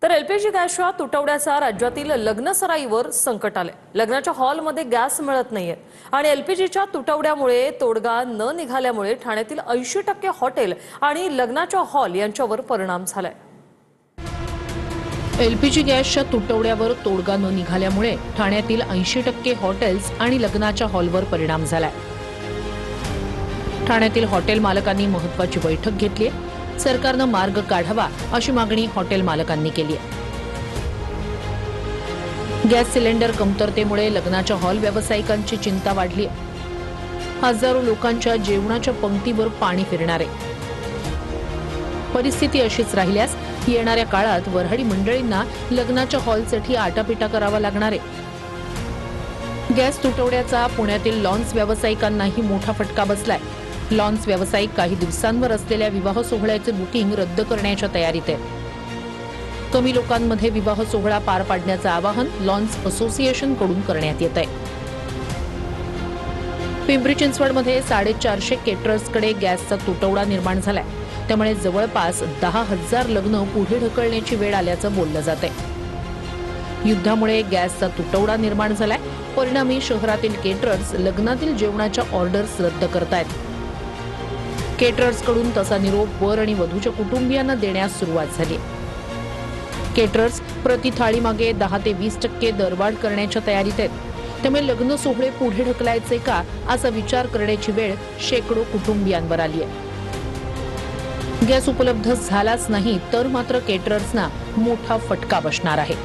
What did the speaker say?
तर एलपीजी गॅसच्या तुटवड्याचा राज्यातील लग्नसराईवर संकट आले। लग्नाच्या हॉलमध्ये गॅस मिळत नाहीये आणि एलपीजीच्या तुटवड्यामुळे तोडगा न निघाल्यामुळे ठाण्यातील 80% हॉटेल आणि लग्नाच्या हॉल यांच्यावर परिणाम झालाय। एलपीजी गॅसच्या तुटवड्यावर तोडगा न निघाल्यामुळे ठाण्यातील 80% हॉटेल्स आणि लग्नाच्या हॉलवर परिणाम झालाय। ठाण्यातील हॉटेल मालकांनी महत्त्वाची बैठक घेतली। सरकारनं मार्ग काढावा अशी मागणी हॉटेल मालकांनी केली आहे। गॅस सिलेंडर कमतरतेमुळे लग्नाच्या हॉल व्यावसायिकांची चिंता वाढली आहे। हजारो लोकांच्या जेवणाच्या पंक्तीवर पाणी फिरणार आहे। परिस्थिती अशीच राहिल्यास येणाऱ्या काळात वऱ्हाडी मंडळींना लग्नाच्या हॉलसाठी आटापिटा करावा लागणार आहे। गॅस तुटवड्याचा पुण्यातील लॉन्स व्यावसायिकांनाही मोठा फटका बसलाय। लॉन्स व्यावसायिक काही दिवसांवर असलेल्या विवाह सोहळ्याचे बुकिंग रद्द करण्याच्या तयारीत आहेत। कमी लोकांमध्ये विवाह सोहळा पार पाडण्याचं आवाहन लॉन्स असोसिएशन कडून करण्यात येत आहे। पिंपरी चिंचवडमध्ये 450 केटरर्सकडे गॅसचा तुटवडा निर्माण झालाय। त्यामुळे जवळपास 10,000 लग्न पुढे ढकलण्याची वेळ आल्याचं बोललं जातंय। युद्धामुळे गॅसचा तुटवडा निर्माण झालाय। परिणामी शहरातील केटरर्स लग्नातील जेवणाच्या ऑर्डर्स रद्द करतायत। केटरर्सकडून तसा निरोप वर आणि वधूच्या कुटुंबियांना देण्यास सुरुवात झाली। केटरर्स प्रति थाळी मागे 10 ते 20% दरवाढ करण्याच्या तयारीत आहेत। त्यामुळे लग्न सोहळे पुढे ढकलायचे का असा विचार करण्याची वेळ शेकडो कुटुंबियांवर आली आहे। गॅस उपलब्ध झालाच नाही तर मात्र केटरर्सना मोठा फटका बसणार आहे।